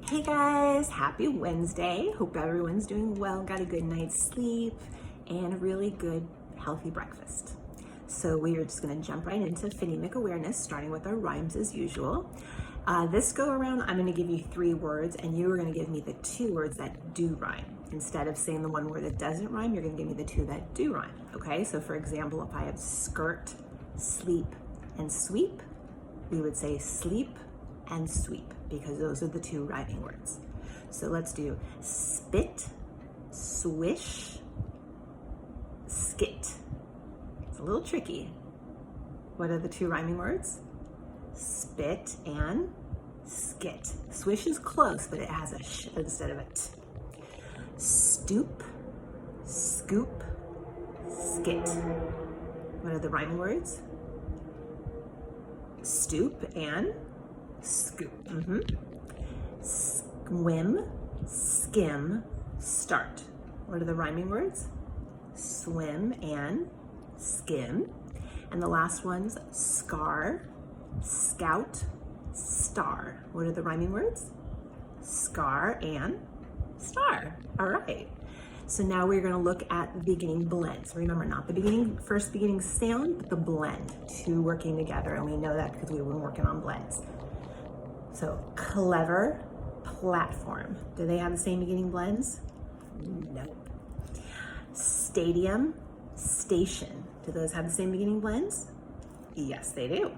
Hey guys, happy Wednesday. Hope everyone's doing well, got a good night's sleep, and a really good, healthy breakfast. So we are just gonna jump right into phonemic awareness, starting with our rhymes as usual. This go around, I'm gonna give you 3 words, and you are gonna give me the 2 words that do rhyme. Instead of saying the 1 word that doesn't rhyme, you're gonna give me the 2 that do rhyme, okay? So for example, if I have skirt, sleep, and sweep, we would say sleep and sweep, because those are the 2 rhyming words. So let's do spit, swish, skit. It's a little tricky. What are the 2 rhyming words? Spit and skit. Swish is close, but it has a sh instead of a t. Stoop, scoop, skit. What are the rhyming words? Stoop and scoop. Swim, skim, start. What are the rhyming words? Swim and skim. And the last one's scar, scout, star. What are the rhyming words? Scar and star. All right. So now we're going to look at the beginning blends. Remember, not the first beginning sound, but the blend, 2 working together. And we know that because we've been working on blends. So clever, platform. Do they have the same beginning blends? No. Stadium, station. Do those have the same beginning blends? Yes, they do.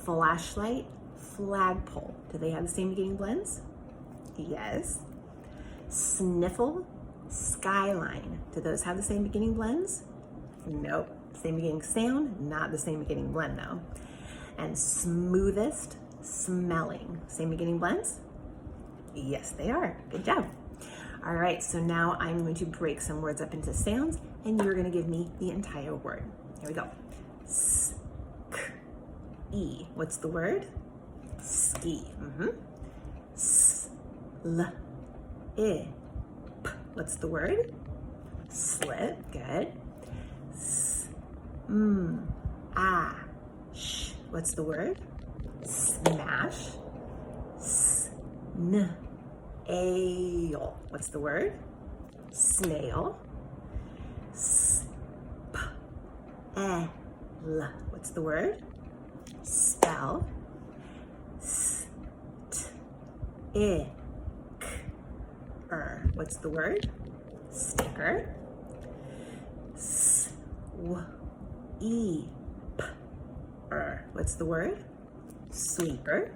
Flashlight, flagpole. Do they have the same beginning blends? Yes. Sniffle, skyline. Do those have the same beginning blends? Nope. Same beginning sound, not the same beginning blend though. And smoothest, smelling. Same beginning blends? Yes, they are. Good job. All right, so now I'm going to break some words up into sounds, and you're going to give me the entire word. Here we go. S-k-e. What's the word? Ski. S-l-i. What's the word? Slip. Good. S-m-a-sh. What's the word? Smash. S-n-a-il. What's the word? Snail. S-p-e-l. What's the word? Spell. S-t-i-k-er. What's the word? Sticker. S-w-e-p-er. What's the word? Sweeper.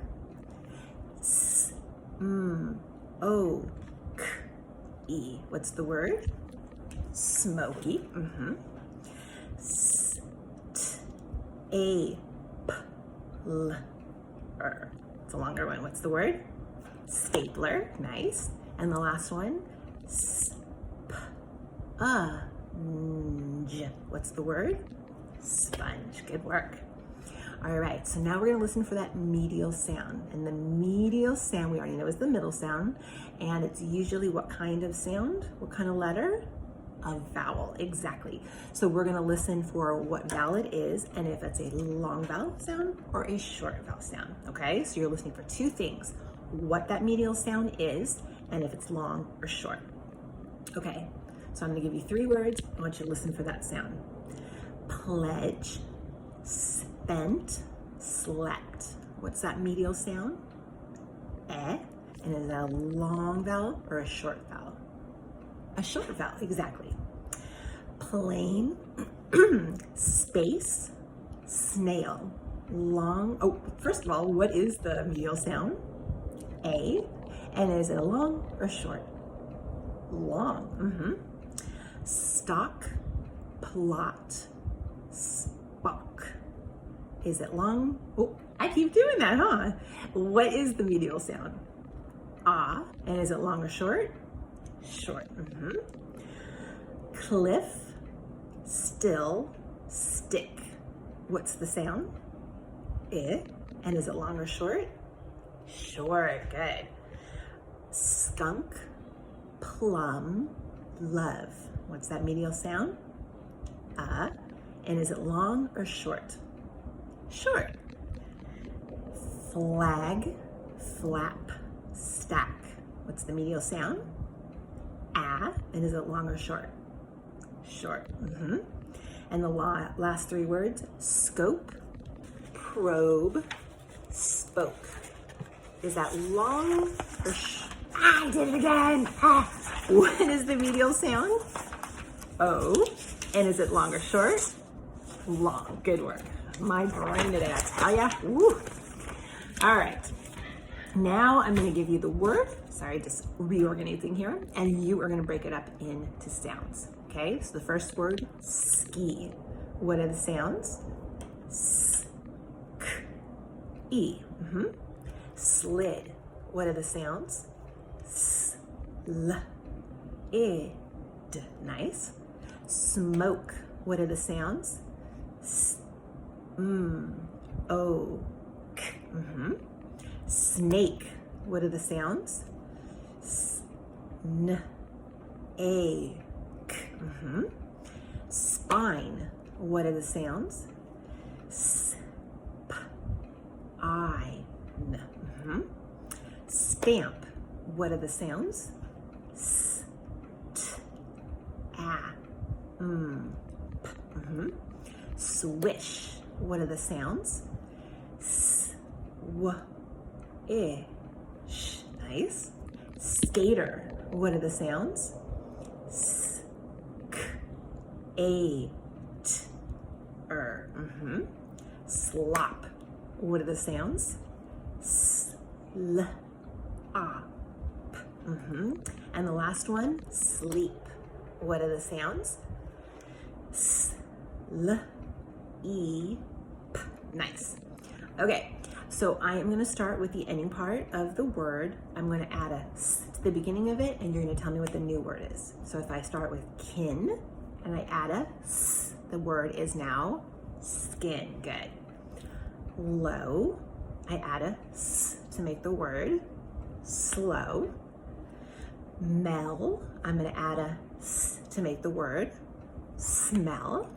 S-m-o-k-e. What's the word? Smoky. S-t-a-p-l-er. It's a longer one. What's the word? Stapler. Nice. And the last one? S-p-a-n-g. What's the word? Sponge. Good work. All right, so now we're gonna listen for that medial sound. And the medial sound, we already know is the middle sound. And it's usually what kind of sound? What kind of letter? A vowel, exactly. So we're gonna listen for what vowel it is, and if it's a long vowel sound or a short vowel sound, okay? So you're listening for 2 things, what that medial sound is, and if it's long or short. Okay, so I'm gonna give you 3 words. I want you to listen for that sound. Pledge, spent, slept. What's that medial sound? Eh. And is that a long vowel or a short vowel? A short vowel, exactly. Plain, space, snail, long. Oh, first of all, what is the medial sound? A. And is it a long or short? Long. Stock, plot, spock. Is it long? Oh, I keep doing that, huh? What is the medial sound? Ah. And is it long or short? Short. Cliff, still, stick. What's the sound? I. And is it long or short? Short. Good. Skunk, plum, love. What's that medial sound? And is it long or short? Short. Flag, flap, stack. What's the medial sound? Ah, and is it long or short? Short. And the last three words, scope, probe, spoke. Is that long or I did it again. Ah. What is the medial sound? O. And is it long or short? Long. Good work. My brain today, I tell ya. Woo. All right. Now I'm going to give you the word. Sorry, just reorganizing here. And you are going to break it up into sounds. Okay, so the first word, ski. What are the sounds? S, k, e. Slid. What are the sounds? S, l, I, d. Nice. Smoke. What are the sounds? S, o, k. Snake. What are the sounds? S, n, a, k. Spine. What are the sounds? S, p, I, n. Stamp. What are the sounds? S, t, a, p. Swish. What are the sounds? S, w, I, sh. Nice. Skater. What are the sounds? S, k, a, t, er. Slop. What are the sounds? S, l, a, p. And the last one, sleep. What are the sounds? S, l, e, p. Nice. Okay, so I am going to start with the ending part of the word. I'm going to add a s to the beginning of it, and you're going to tell me what the new word is. So if I start with kin, and I add a s, the word is now skin. Good. Low, I add a s to make the word slow. Mel, I'm going to add a s to make the word smell.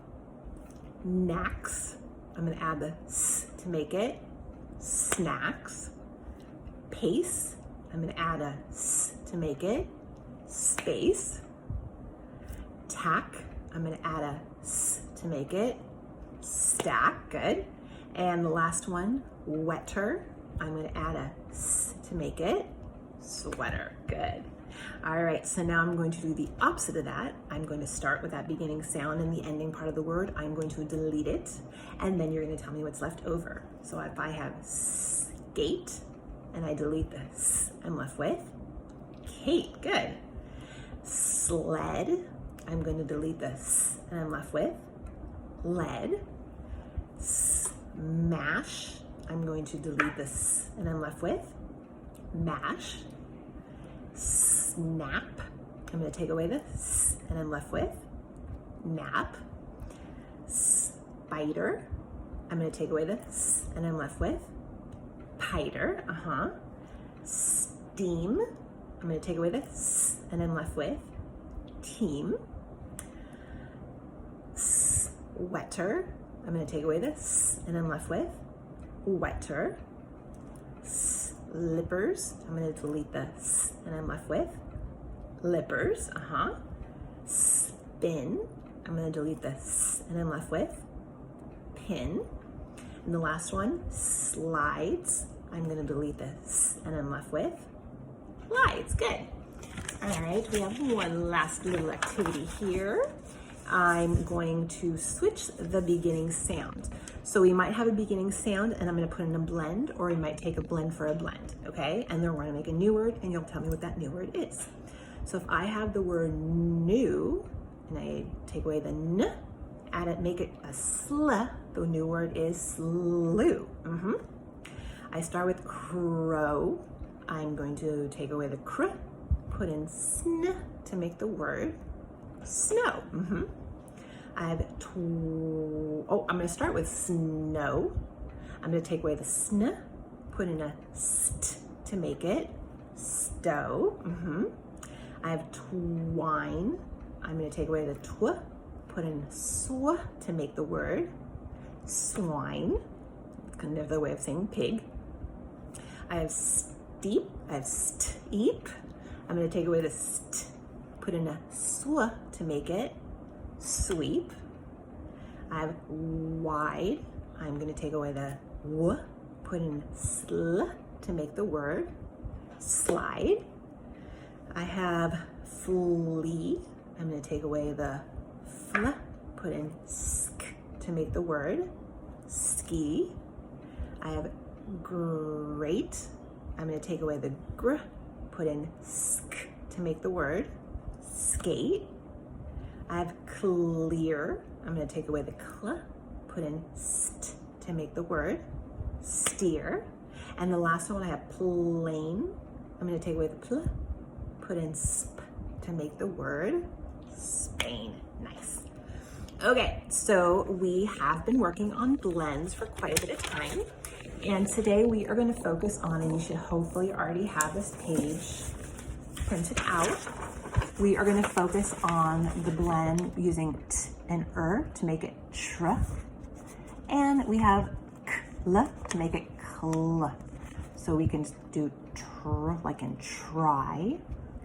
Knacks, I'm going to add the s to make it snacks. Pace, I'm going to add a s to make it space. Tack, I'm going to add a s to make it stack. Good. And the last one, wetter, I'm going to add a s to make it sweater. Good. All right, so now I'm going to do the opposite of that. I'm going to start with that beginning sound and the ending part of the word. I'm going to delete it, and then you're going to tell me what's left over. So if I have skate and I delete the s, I'm left with Kate. Good. Sled, I'm going to delete the s, and I'm left with lead. Smash, I'm going to delete this, and I'm left with mash. Snap, I'm going to take away the s, and I'm left with nap. Spider, I'm going to take away the s, and I'm left with piter. Steam, I'm going to take away the s, and I'm left with team. Wetter, I'm going to take away this, and I'm left with wetter. Slippers, I'm going to delete this, and I'm left with lippers. Spin, I'm going to delete this, and I'm left with pin. And the last one, slides, I'm going to delete this, and I'm left with slides. Good. All right, we have one last little activity here. I'm going to switch the beginning sound. So we might have a beginning sound and I'm going to put in a blend, or we might take a blend for a blend, okay? And then we're going to make a new word and you'll tell me what that new word is. So if I have the word new and I take away the n, add it, make it a sl, the new word is slew. I start with crow. I'm going to take away the cr, put in sn to make the word snow. I have I'm going to start with snow. I'm going to take away the sn, put in a st to make it stow. I have twine. I'm going to take away the tw, put in sw to make the word swine. It's kind of another way of saying pig. I have steep. I have steep. I'm going to take away the st, put in a sw to make it sweep. I have wide. I'm going to take away the w, put in sl to make the word slide. I have flee. I'm going to take away the fl, put in sk to make the word ski. I have great. I'm going to take away the gr, put in sk to make the word skate. I have clear. I'm going to take away the cl, put in st to make the word steer. And the last one, I have plain. I'm going to take away the pl, put in sp to make the word Spain. Nice. Okay, so we have been working on blends for quite a bit of time. And today we are going to focus on, and you should hopefully already have this page printed out. We are going to focus on the blend using t and to make it tr. And we have kl to make it kl. So we can do tr like in try,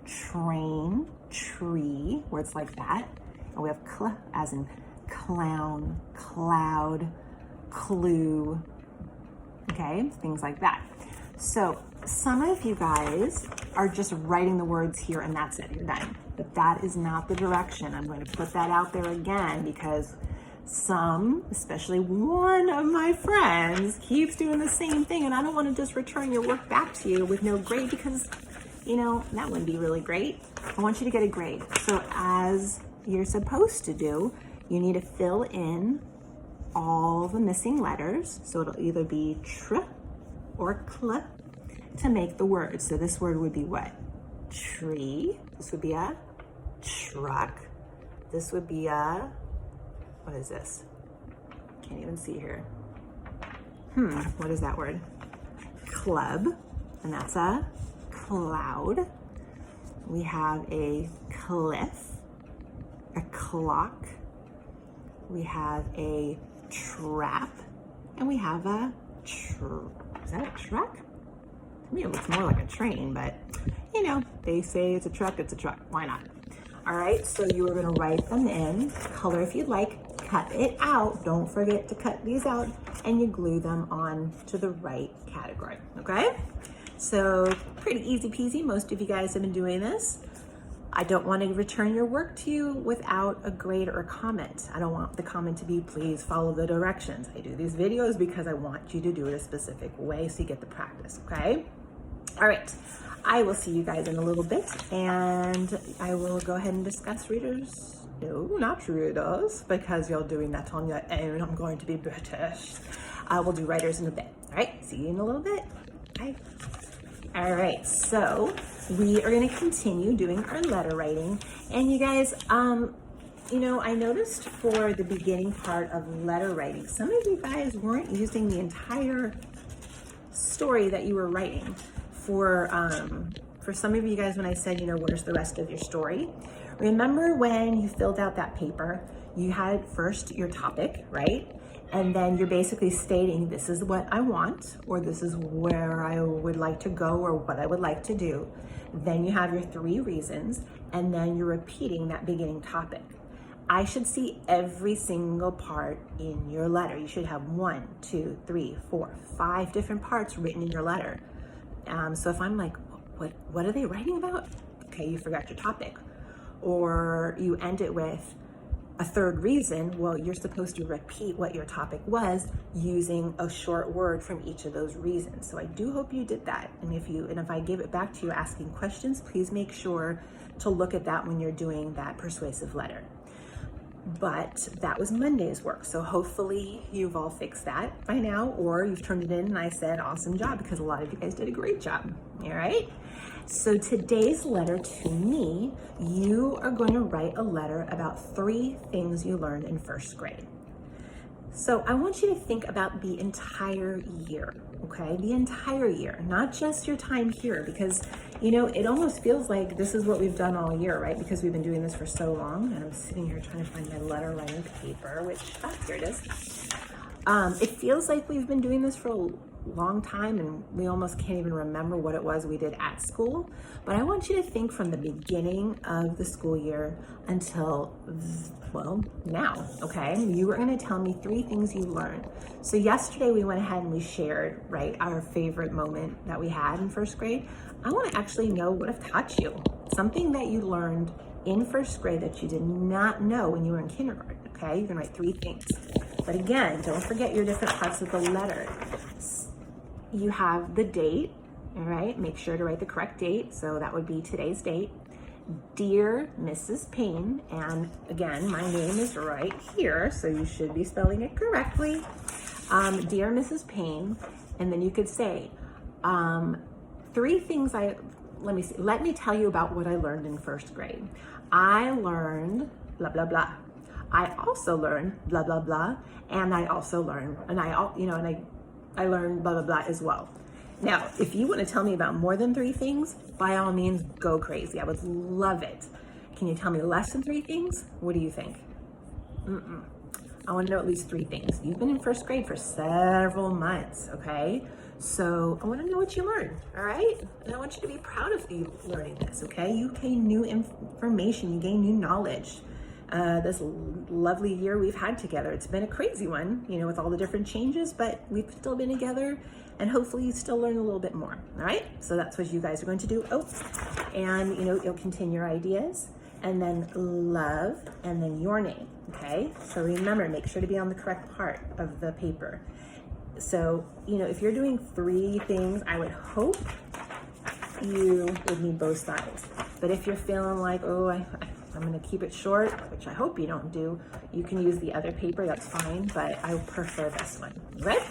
train, tree, words like that. And we have kl as in clown, cloud, clue, okay, things like that. So some of you guys are just writing the words here and that's it, you're done. But that is not the direction. I'm going to put that out there again because some, especially one of my friends, keeps doing the same thing, and I don't want to just return your work back to you with no grade because, you know, that wouldn't be really great. I want you to get a grade. So as you're supposed to do, you need to fill in all the missing letters. So it'll either be tr or cl to make the word. So this word would be what? Tree. This would be a truck. This would be a, what is this? Can't even see here. What is that word? Club, and that's a cloud. We have a cliff, a clock. We have a trap, and we have a is that a truck? To me, it looks more like a train, but you know, they say it's a truck, it's a truck. Why not? All right, so you are going to write them in color if you'd like, cut it out. Don't forget to cut these out, and you glue them on to the right category, okay? So pretty easy peasy. Most of you guys have been doing this. I don't want to return your work to you without a grade or a comment. I don't want the comment to be, please follow the directions. I do these videos because I want you to do it a specific way so you get the practice, okay? All right, I will see you guys in a little bit, and I will go ahead and discuss readers. No, not readers, because you're doing that on your own. I'm going to be British. We'll do writers in a bit. All right, see you in a little bit. Bye. All right, so we are going to continue doing our letter writing. And you guys, you know, I noticed for the beginning part of letter writing, some of you guys weren't using the entire story that you were writing. For some of you guys, when I said, you know, where's the rest of your story? Remember when you filled out that paper, you had first your topic, right? And then you're basically stating, this is what I want, or this is where I would like to go, or what I would like to do. Then you have your 3 reasons, and then you're repeating that beginning topic. I should see every single part in your letter. You should have 1, 2, 3, 4, 5 different parts written in your letter. So if I'm like, what are they writing about? Okay, you forgot your topic. Or you end it with a 3rd reason. Well, you're supposed to repeat what your topic was using a short word from each of those reasons. So I do hope you did that. And if I give it back to you asking questions, please make sure to look at that when you're doing that persuasive letter. But that was Monday's work. So hopefully you've all fixed that by now, or you've turned it in and I said, awesome job, because a lot of you guys did a great job. All right. So today's letter to me, you are going to write a letter about 3 things you learned in 1st grade. So I want you to think about the entire year, okay? The entire year, not just your time here, because, you know, it almost feels like this is what we've done all year, right? Because we've been doing this for so long, and I'm sitting here trying to find my letter writing paper, which, here it is. It feels like we've been doing this for long time and we almost can't even remember what it was we did at school. But I want you to think from the beginning of the school year until, well, now, okay? You are going to tell me 3 things you learned. So yesterday we went ahead and we shared, right, our favorite moment that we had in first grade. I want to actually know what I've taught you. Something that you learned in first grade that you did not know when you were in kindergarten, okay? You can write 3 things. But again, don't forget your different parts of the letter. You have the date, all right? Make sure to write the correct date. So that would be today's date. Dear Mrs. Payne, and again, my name is right here, so you should be spelling it correctly. Dear Mrs. Payne, and then you could say, 3 things let me tell you about what I learned in first grade. I learned blah, blah, blah. I also learned blah, blah, blah. And I also learned, I learned blah, blah, blah as well. Now, if you want to tell me about more than 3 things, by all means, go crazy. I would love it. Can you tell me less than 3 things? What do you think? I want to know at least 3 things. You've been in first grade for several months, okay? So I want to know what you learned, all right? And I want you to be proud of you learning this, okay? You gain new information, you gain new knowledge. This lovely year we've had together. It's been a crazy one, with all the different changes, but we've still been together and hopefully you still learn a little bit more, all right? So that's what you guys are going to do. Oh, and you'll continue your ideas and then love and then your name, okay? So remember, make sure to be on the correct part of the paper. So, if you're doing 3 things, I would hope you would need both sides. But if you're feeling like, oh, I'm going to keep it short, which I hope you don't do, you can use the other paper, that's fine, but I prefer this one, right?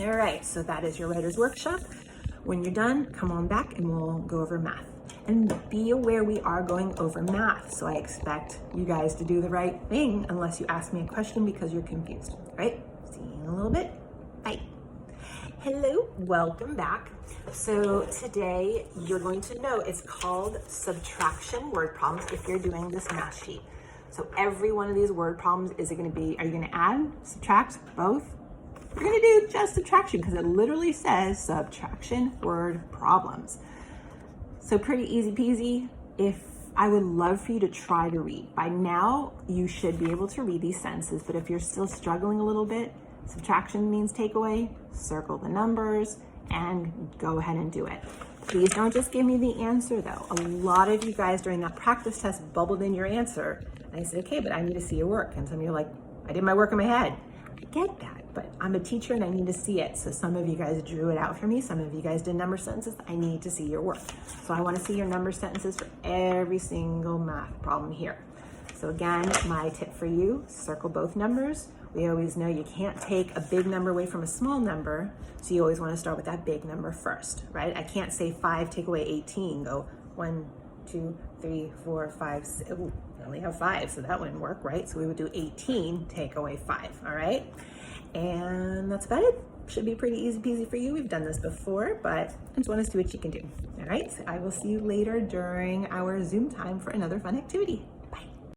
All right, so that is your writer's workshop. When you're done, come on back and we'll go over math. And be aware we are going over math, so I expect you guys to do the right thing unless you ask me a question because you're confused, right? See you in a little bit. Bye. Hello, welcome back. So today you're going to know it's called subtraction word problems if you're doing this math sheet. So every one of these word problems, are you going to add, subtract, both? We're going to do just subtraction because it literally says subtraction word problems. So pretty easy peasy. I would love for you to try to read. By now, you should be able to read these sentences, but if you're still struggling a little bit, subtraction means takeaway, circle the numbers, and go ahead and do it. Please don't just give me the answer though. A lot of you guys during that practice test bubbled in your answer. And I said, okay, but I need to see your work. And some of you are like, I did my work in my head. I get that, but I'm a teacher and I need to see it. So some of you guys drew it out for me. Some of you guys did number sentences. I need to see your work. So I want to see your number sentences for every single math problem here. So again, my tip for you, circle both numbers. We always know you can't take a big number away from a small number, so you always want to start with that big number first, right? I can't say 5, take away 18, go 1, 2, 3, 4, 5, 6. Ooh, I only have 5, so that wouldn't work, right? So we would do 18, take away 5, all right? And that's about it. Should be pretty easy peasy for you. We've done this before, but I just want to see what you can do, all right? So I will see you later during our Zoom time for another fun activity.